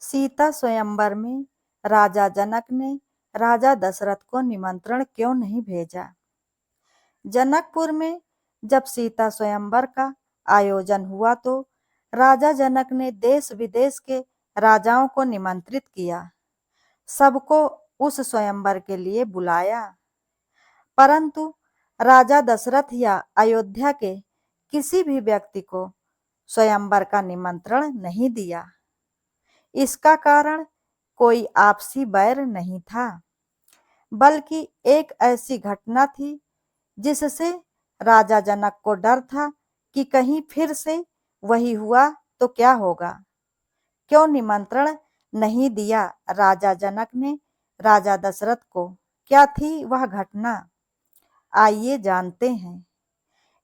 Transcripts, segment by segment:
सीता स्वयंवर में राजा जनक ने राजा दशरथ को निमंत्रण क्यों नहीं भेजा? जनकपुर में जब सीता स्वयंवर का आयोजन हुआ तो राजा जनक ने देश विदेश के राजाओं को निमंत्रित किया, सबको उस स्वयंवर के लिए बुलाया। परंतु राजा दशरथ या अयोध्या के किसी भी व्यक्ति को स्वयंवर का निमंत्रण नहीं दिया। इसका कारण कोई आपसी बैर नहीं था, बल्कि एक ऐसी घटना थी जिससे राजा जनक को डर था कि कहीं फिर से वही हुआ तो क्या होगा। क्यों निमंत्रण नहीं दिया राजा जनक ने राजा दशरथ को? क्या थी वह घटना? आइए जानते हैं।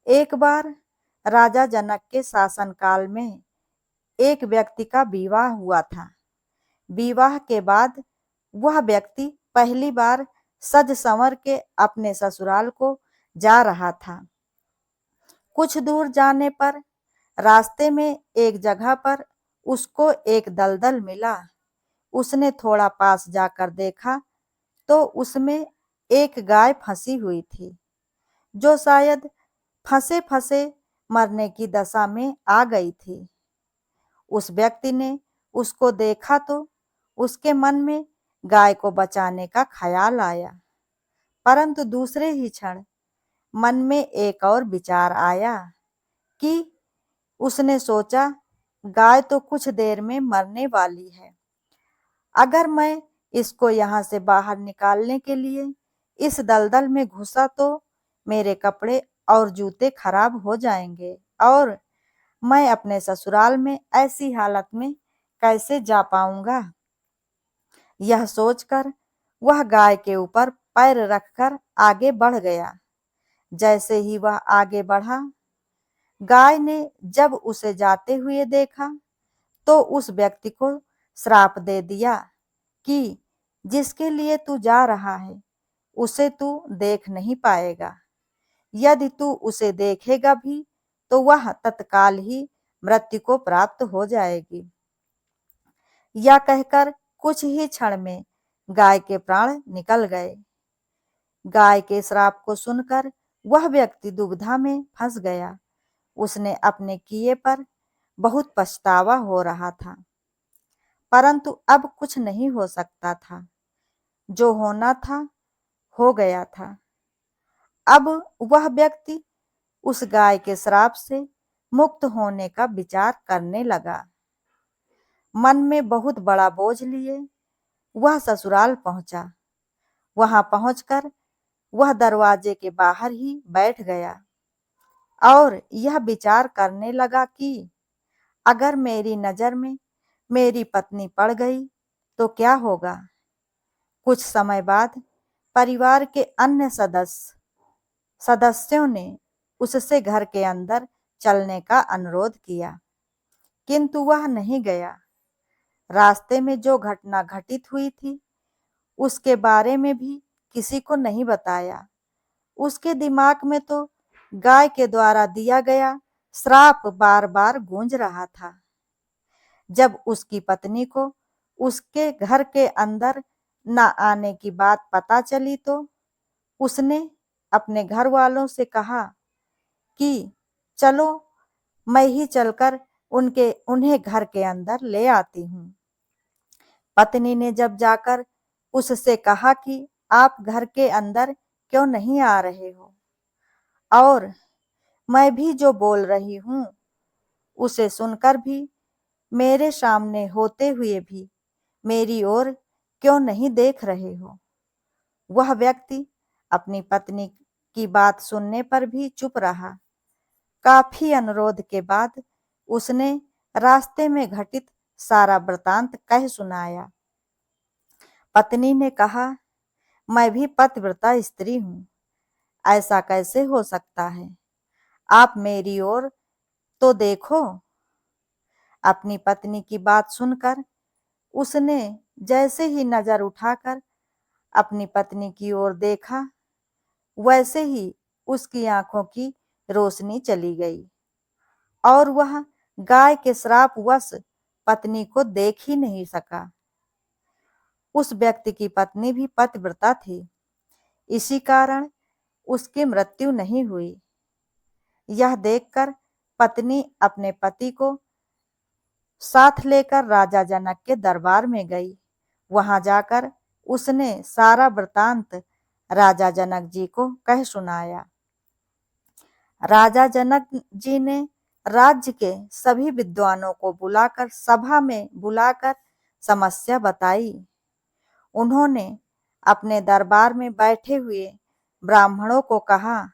एक बार राजा जनक के शासनकाल में एक व्यक्ति का विवाह हुआ था। विवाह के बाद वह व्यक्ति पहली बार सज संवर के अपने ससुराल को जा रहा था। कुछ दूर जाने पर रास्ते में एक जगह पर उसको एक दलदल मिला। उसने थोड़ा पास जाकर देखा तो उसमें एक गाय फंसी हुई थी, जो शायद फंसे फंसे मरने की दशा में आ गई थी। उस व्यक्ति ने उसको देखा तो उसके मन में गाय को बचाने का ख्याल आया, परंतु दूसरे ही क्षण मन में एक और विचार आया कि उसने सोचा, गाय तो कुछ देर में मरने वाली है। अगर मैं इसको यहाँ से बाहर निकालने के लिए इस दलदल में घुसा तो मेरे कपड़े और जूते खराब हो जाएंगे और मैं अपने ससुराल में ऐसी हालत में कैसे जा पाऊंगा। यह सोचकर वह गाय के ऊपर पैर रखकर आगे बढ़ गया। जैसे ही वह आगे बढ़ा, गाय ने जब उसे जाते हुए देखा तो उस व्यक्ति को श्राप दे दिया कि जिसके लिए तू जा रहा है उसे तू देख नहीं पाएगा। यदि तू उसे देखेगा भी तो वह तत्काल ही मृत्यु को प्राप्त हो जाएगी। यह कहकर कुछ ही क्षण में गाय के प्राण निकल गए। गाय के श्राप को सुनकर वह व्यक्ति दुविधा में फंस गया। उसने अपने किए पर बहुत पछतावा हो रहा था, परंतु अब कुछ नहीं हो सकता था। जो होना था हो गया था। अब वह व्यक्ति उस गाय के श्राप से मुक्त होने का विचार करने लगा। मन में बहुत बड़ा बोझ लिए वह ससुराल पहुंचा। वहां पहुंचकर वह दरवाजे के बाहर ही बैठ गया और यह विचार करने लगा कि अगर मेरी नजर में मेरी पत्नी पड़ गई तो क्या होगा। कुछ समय बाद परिवार के अन्य सदस्यों ने उससे घर के अंदर चलने का अनुरोध किया, किंतु वह नहीं गया। रास्ते में जो घटना घटित हुई थी उसके बारे में भी किसी को नहीं बताया। उसके दिमाग में तो गाय के द्वारा दिया गया श्राप बार बार गूंज रहा था। जब उसकी पत्नी को उसके घर के अंदर न आने की बात पता चली तो उसने अपने घर वालों से कहा कि चलो मैं ही चलकर उन्हें घर के अंदर ले आती हूँ। पत्नी ने जब जाकर उससे कहा कि आप घर के अंदर क्यों नहीं आ रहे हो और मैं भी जो बोल रही हूँ उसे सुनकर भी मेरे सामने होते हुए भी मेरी ओर क्यों नहीं देख रहे हो। वह व्यक्ति अपनी पत्नी की बात सुनने पर भी चुप रहा। काफी अनुरोध के बाद उसने रास्ते में घटित सारा वृतांत कह सुनाया। पत्नी ने कहा, मैं भी पतिव्रता स्त्री हूँ, ऐसा कैसे हो सकता है? आप मेरी ओर तो देखो। अपनी पत्नी की बात सुनकर उसने जैसे ही नजर उठाकर अपनी पत्नी की ओर देखा, वैसे ही उसकी आंखों की रोशनी चली गई और वह गाय के श्राप वश पत्नी को देख ही नहीं सका। उस व्यक्ति की पत्नी भी पतिव्रता थी, इसी कारण उसकी मृत्यु नहीं हुई। यह देखकर पत्नी अपने पति को साथ लेकर राजा जनक के दरबार में गई। वहां जाकर उसने सारा वृतांत राजा जनक जी को कह सुनाया। राजा जनक जी ने राज्य के सभी विद्वानों को बुलाकर सभा में बुलाकर समस्या बताई। उन्होंने अपने दरबार में बैठे हुए ब्राह्मणों को कहा,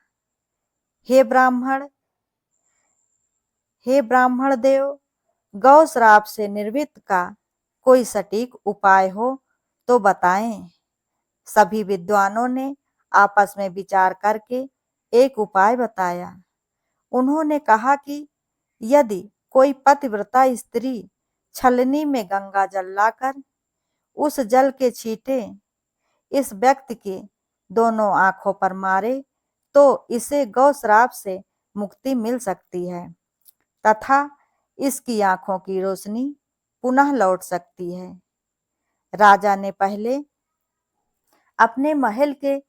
हे ब्राह्मण, हे ब्राह्मण देव, गौ श्राप से निर्वृत्त का कोई सटीक उपाय हो तो बताएं। सभी विद्वानों ने आपस में विचार करके एक उपाय बताया। उन्होंने कहा कि यदि कोई पतिव्रता स्त्री छलनी में गंगा जल लाकर उस जल के छींटे इस व्यक्ति के दोनों आंखों पर मारे तो इसे गौ श्राप से मुक्ति मिल सकती है तथा इसकी आंखों की रोशनी पुनः लौट सकती है। राजा ने पहले अपने महल के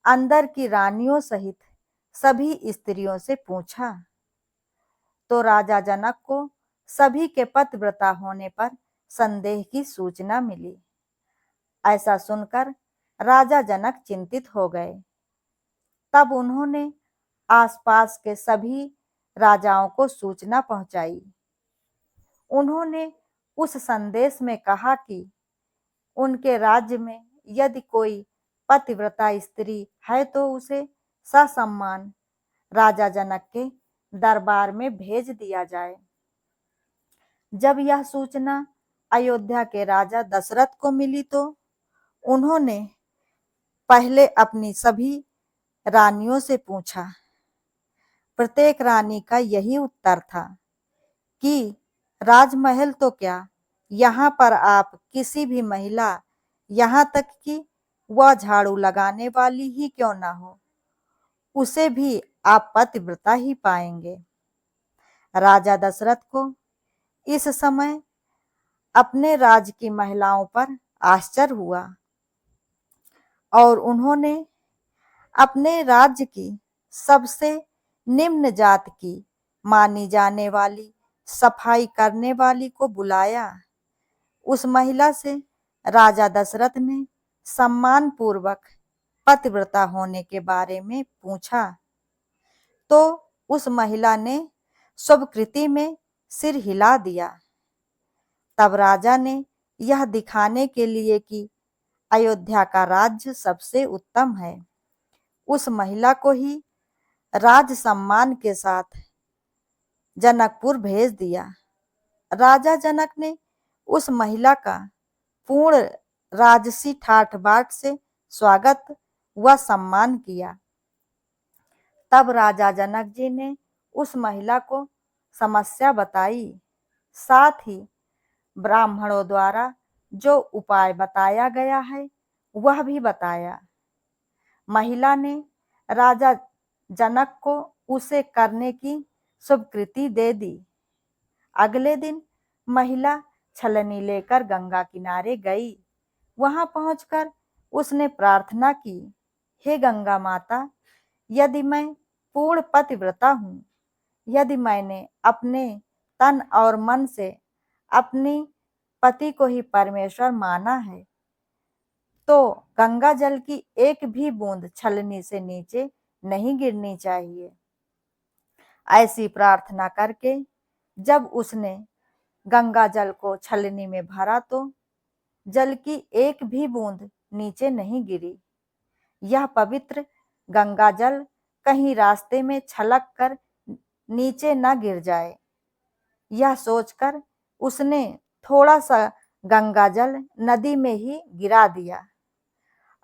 अंदर की रानियों सहित सभी स्त्रियों से पूछा तो राजा जनक को सभी के पतिव्रता होने पर संदेह की सूचना मिली। ऐसा सुनकर राजा जनक चिंतित हो गए। तब उन्होंने आसपास के सभी राजाओं को सूचना पहुंचाई। उन्होंने उस संदेश में कहा कि उनके राज्य में यदि कोई पतिव्रता स्त्री है तो उसे ससम्मान राजा जनक के दरबार में भेज दिया जाए। जब यह सूचना अयोध्या के राजा दशरथ को मिली तो उन्होंने पहले अपनी सभी रानियों से पूछा। प्रत्येक रानी का यही उत्तर था कि राजमहल तो क्या, यहाँ पर आप किसी भी महिला, यहाँ तक कि वह झाड़ू लगाने वाली ही क्यों ना हो, उसे भी आप पतिव्रता ही पाएंगे। राजा दशरथ को इस समय अपने राज्य की महिलाओं पर आश्चर्य हुआ और उन्होंने अपने राज्य की सबसे निम्न जात की मानी जाने वाली सफाई करने वाली को बुलाया। उस महिला से राजा दशरथ ने सम्मान पूर्वक पतिव्रता होने के बारे में पूछा तो उस महिला ने स्वीकृति में सिर हिला दिया। तब राजा ने यह दिखाने के लिए कि अयोध्या का राज्य सबसे उत्तम है, उस महिला को ही राज सम्मान के साथ जनकपुर भेज दिया। राजा जनक ने उस महिला का पूर्ण राजसी ठाठ बाट से स्वागत व सम्मान किया। तब राजा जनक जी ने उस महिला को समस्या बताई, साथ ही ब्राह्मणों द्वारा जो उपाय बताया गया है वह भी बताया। महिला ने राजा जनक को उसे करने की स्वीकृति दे दी। अगले दिन महिला छलनी लेकर गंगा किनारे गई। वहां पहुंचकर उसने प्रार्थना की, हे गंगा माता, यदि मैं पूर्ण पतिव्रता हूँ, यदि मैंने अपने तन और मन से अपनी पति को ही परमेश्वर माना है तो गंगा जल की एक भी बूंद छलनी से नीचे नहीं गिरनी चाहिए। ऐसी प्रार्थना करके जब उसने गंगा जल को छलनी में भरा तो जल की एक भी बूंद नीचे नहीं गिरी। यह पवित्र गंगा जल कहीं रास्ते में छलक कर नीचे न गिर जाए, यह सोचकर उसने थोड़ा सा गंगा जल नदी में ही गिरा दिया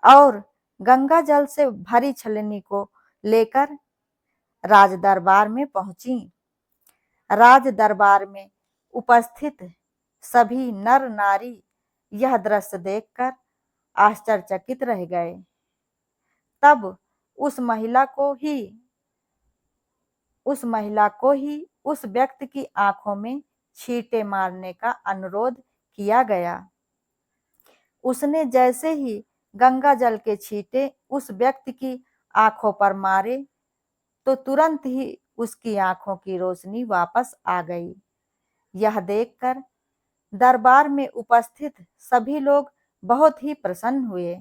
और गंगा जल से भरी छलनी को लेकर राज दरबार में पहुंची। राज दरबार में उपस्थित सभी नर नारी यह दृश्य देखकर आश्चर्यचकित रह गए। तब उस महिला को ही उस व्यक्ति की आंखों में छींटे मारने का अनुरोध किया गया। उसने जैसे ही गंगा जल के छींटे उस व्यक्ति की आंखों पर मारे तो तुरंत ही उसकी आंखों की रोशनी वापस आ गई। यह देखकर दरबार में उपस्थित सभी लोग बहुत ही प्रसन्न हुए।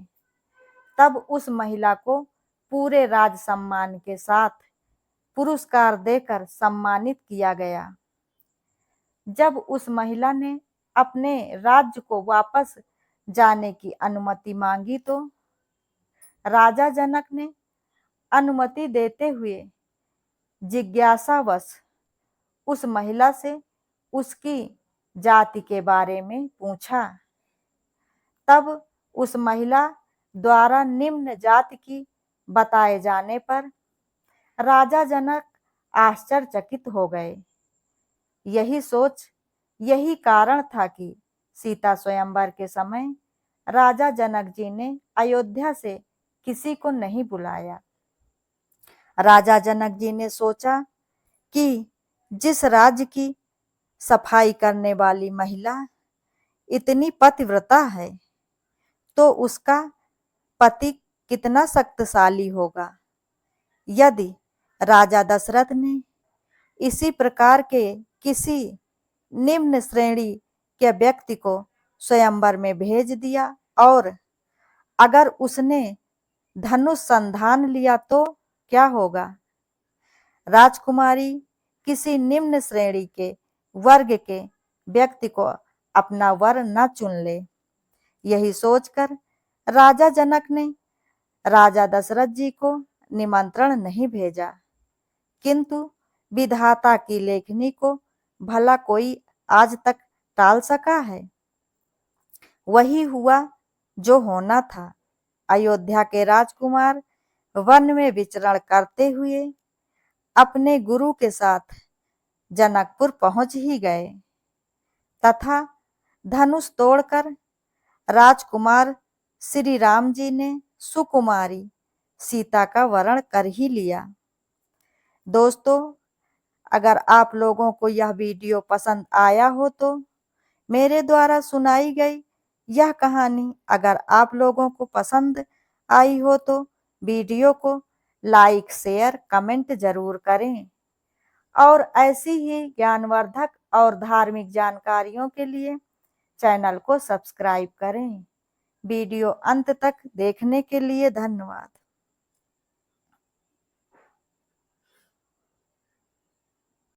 तब उस महिला को पूरे राज सम्मान के साथ पुरस्कार देकर सम्मानित किया गया। जब उस महिला ने अपने राज्य को वापस जाने की अनुमति मांगी तो राजा जनक ने अनुमति देते हुए जिज्ञासावश उस महिला से उसकी जाति के बारे में पूछा। तब उस महिला द्वारा निम्न जाति की बताए जाने पर राजा जनक आश्चर्यचकित हो गए। यही कारण था कि सीता स्वयंवर के समय राजा जनक जी ने अयोध्या से किसी को नहीं बुलाया। राजा जनक जी ने सोचा कि जिस राज्य की सफाई करने वाली महिला इतनी पतिव्रता है तो उसका पति कितना शक्तिशाली होगा। यदि राजा दशरथ ने इसी प्रकार के किसी निम्न श्रेणी के व्यक्ति को स्वयंवर में भेज दिया और अगर उसने धनुष संधान लिया तो क्या होगा। राजकुमारी किसी निम्न श्रेणी के वर्ग के व्यक्ति को अपना वर न चुन ले। यही सोचकर राजा जनक ने राजा दशरथ जी को निमंत्रण नहीं भेजा, किंतु विधाता की लेखनी को भला कोई आज तक टाल सका है। वही हुआ जो होना था। अयोध्या के राजकुमार वन में विचरण करते हुए अपने गुरु के साथ जनकपुर पहुंच ही गए तथा धनुष तोड़कर राजकुमार श्री राम जी ने सुकुमारी सीता का वरण कर ही लिया। दोस्तों, अगर आप लोगों को यह वीडियो पसंद आया हो तो मेरे द्वारा सुनाई गई यह कहानी अगर आप लोगों को पसंद आई हो तो वीडियो को लाइक, शेयर, कमेंट जरूर करें और ऐसी ही ज्ञानवर्धक और धार्मिक जानकारियों के लिए चैनल को सब्सक्राइब करें। वीडियो अंत तक देखने के लिए धन्यवाद।